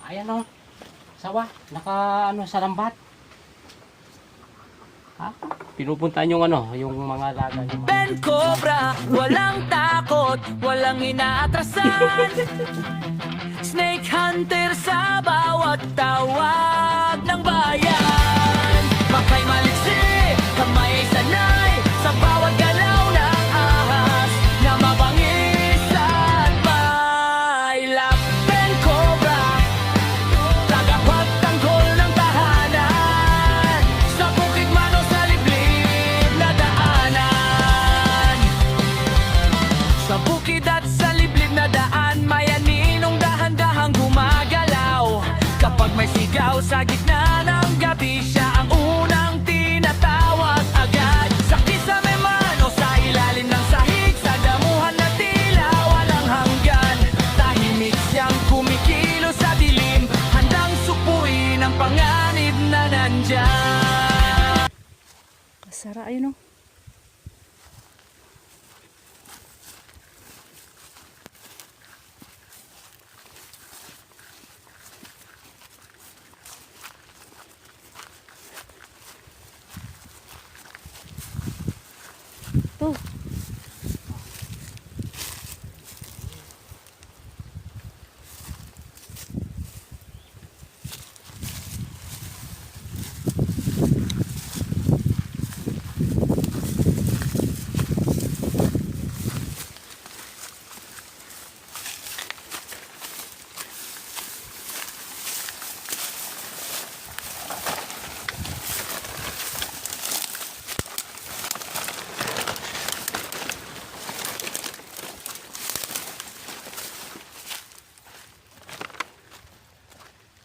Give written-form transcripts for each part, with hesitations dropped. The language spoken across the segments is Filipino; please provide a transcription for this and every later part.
Ayan o. Sawa. Naka ano sa lambat. Ha? Pinupuntahan yung ano, yung mga laga niya. Ben Cobra, walang takot, walang inaatrasan. Snake Hunter sa bawat tawag ng bayan. Makay maliksi, kamay ay sanay sa bawat galaw ng ahas na mabangis at mailap. Ben Cobra, tagapagtanggol ng tahanan sa bukid man o sa liblib na daanan. Sa bukid at sa liblib na daan, may aninong dahan-dahang gumagalaw. Kapag may sigaw sa gitna ng gabi, siya ang unang tinatawag agad. Sa kisame man o sa ilalim ng sahig, sa damuhan na tila walang hanggan, tahimik siyang kumikilos sa dilim, handang supuin ang panganib na nandyan. Sara, ayun o. To.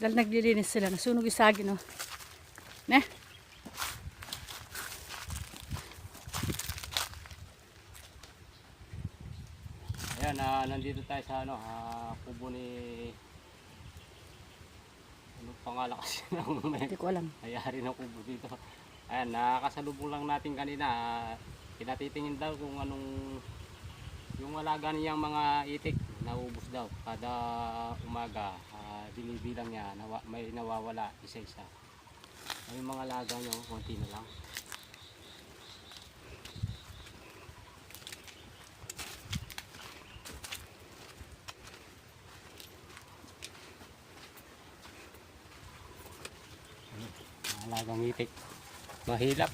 Dahil naglilinis sila, nasunog yung saging, no? Ne? Ayan, nandito tayo sa ano, kubo ni ano pangalan kasi ng Hindi ko alam. may-ari ng kubo dito. Ayan, nakasalubong lang natin kanina. Pinatitingin daw kung anong yung alaga niyang mga itik naubos daw kada umaga. Binibilang niya may nawawala isa-isa. Yung mga alaga niya konti na lang. Alagang itik. Mahilap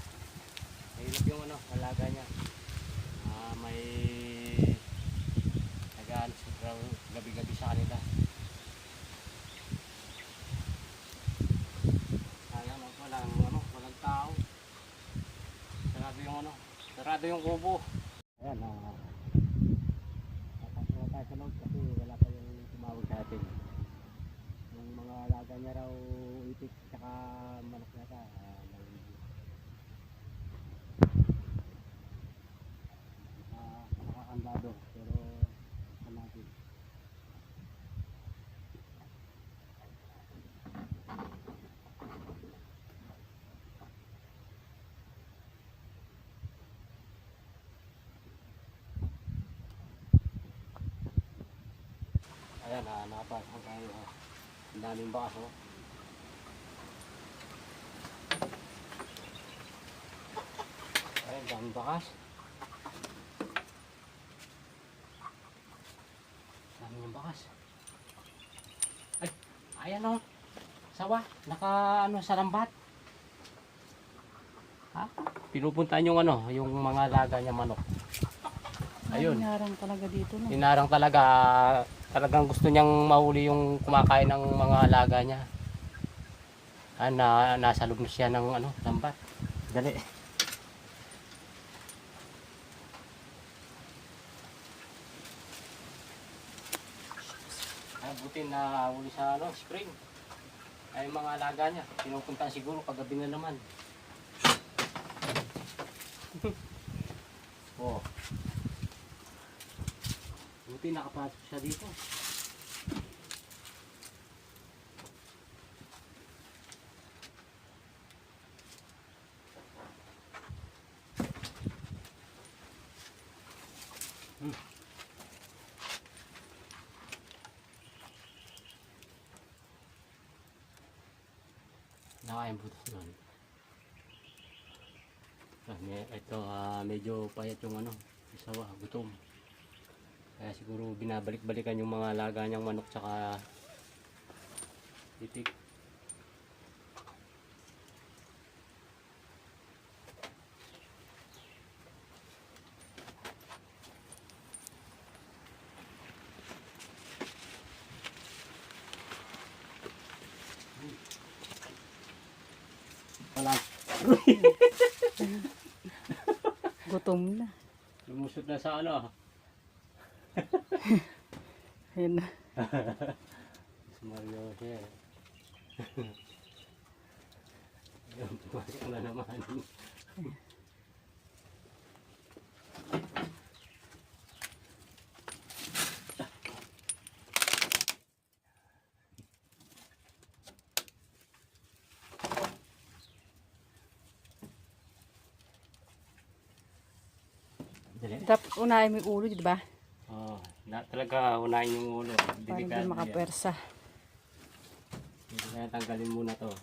yung ano, alaga niya. May nagaan gabi-gabi sa kanila. Walang tao. Sarado yung kubo. Ayan, napasok na tayo sa loob kasi wala pa yung tumawag sa atin. Yung mga alaga niya raw itik tsaka manok yata. Nakakandado pero natin. Ayan, nakapasok tayo. Ang daming bakas, oh. Ayan, daming bakas. Daming bakas. Ay, ayan o. Sawa, naka ano sa lambat. Ha? Pinupuntahan yung ano, yung mga alaga niya manok. Ayun. Inarang talaga dito, no? Inarang talaga. Talagang gusto niyang mahuli yung kumakain ng mga alaga niya. Nasa loob na siya ng ano, lambat. Dali. Buti na huli sa ano, spring. Ay mga alaga niya. Pinupuntahan siguro kagabi na naman. Oh. Buti nakapasok siya dito. Nakakain butas doon. Ito, medyo payat yung ano, isawa, gutom. Kaya siguro binabalik-balikan yung mga alaga niyang manok tsaka itik. Wala. Gutom na. Lumusot na sa ano. Ayun na. Si Mario siya. Ayun, pumasok na naman. Dali. Dapat unahin mo yung ulo, di ba? Oh, talaga unahin yung ulo. Para hindi Delikado yan. makapwersa. Hindi kaya tanggalin muna to.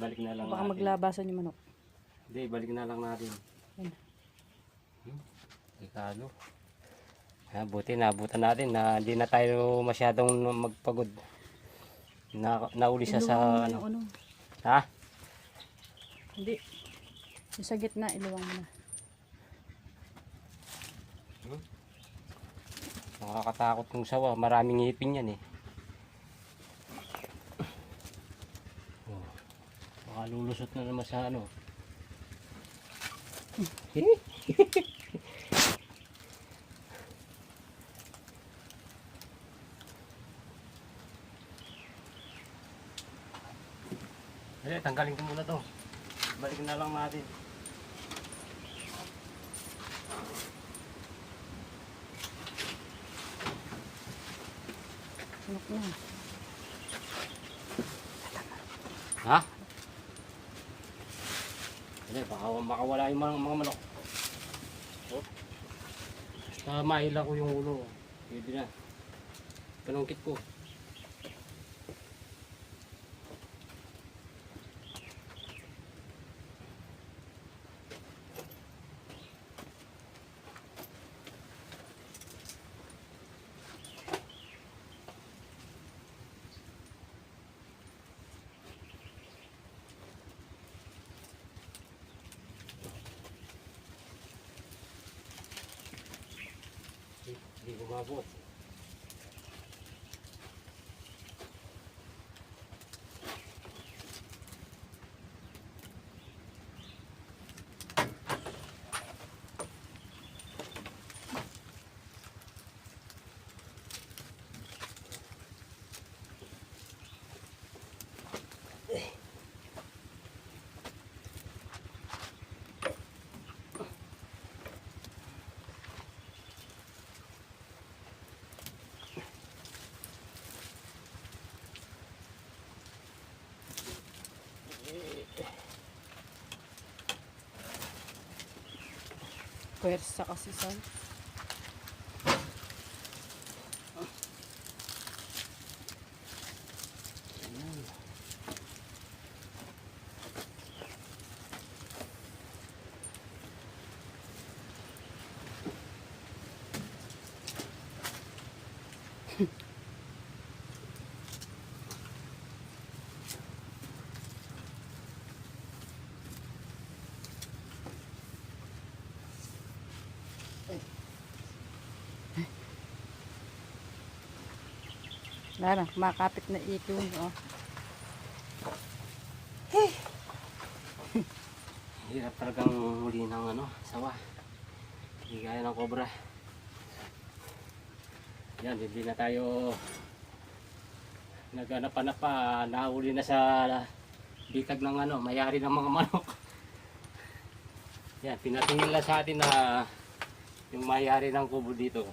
Balik na lang Baka natin. maglabasan yung manok. Hindi, balik na lang natin. Ayun. Delikado. Buti nabutan natin na hindi na tayo masyadong magpagod. Nauli siya sa Iluwang mo ano. yung ano. Ha? Hindi. Yung sa gitna, iluwang mo na. Nakakatakot yung sawa. Maraming ngipin yan eh. Oh. Baka lulusot na naman sa ano. Dali, tanggalin ko muna to. Balik na lang natin. Manok na. Ha? Dali, baka makawala yung mga manok. Oh. Basta maila ko yung ulo. Pwede na. Panungkit ko. Hindi gumabot. Pwersa kasi sa. Lara, makapit na ito. Oh. Hirap talagang huli ng ano, sawa. Hindi gaya ng cobra. Yan, hindi na tayo naghanap-hanap pa. Nahuli na sa bitag ng ano, mayari ng mga manok. Yan, pinatingin lang sa atin na yung mayari ng kubo dito.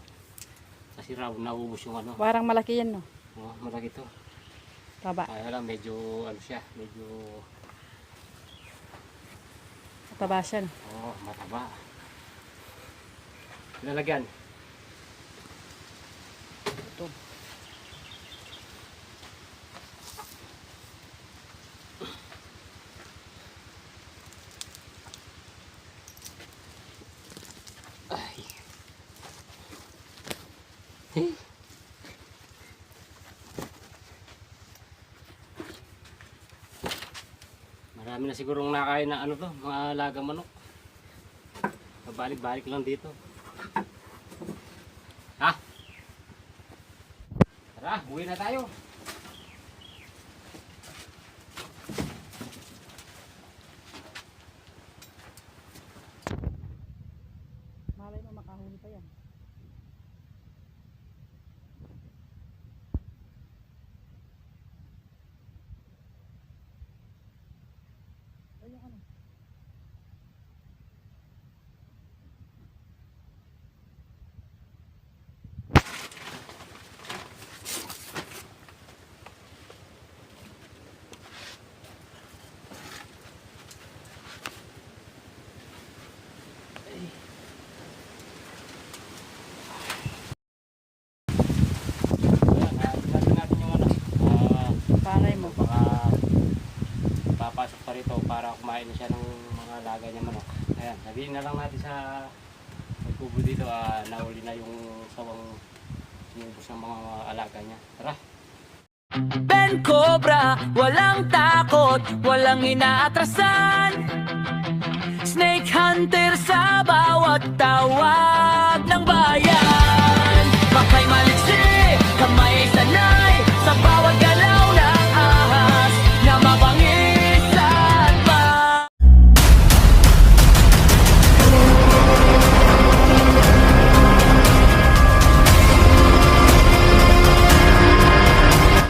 Kasi raw naubos yung ano. Parang malaki yan, no? Oh, malaki to. Taba. Kaya lang medyo ano siya, medyo Taba siya, no? mataba. Lalagyan. Ito. Marami na sigurong nakain na ano to, mga alagang manok. Balik-balik lang dito. Ha? Tara, uwi na tayo. Malay mo makahuli pa yan. Ayun ano. Ayan, natin yung ano. Palay mo. Baka papasok pa rito para kumain siya ng mga alaga niya manok. Ayan, sabihin na lang natin sa kubo dito, nahuli na yung sawang sinubos ng mga alaga niya. Tara! Ben Cobra, walang takot, walang inaatrasan. Snake Hunter sa bawat tawag ng bayan.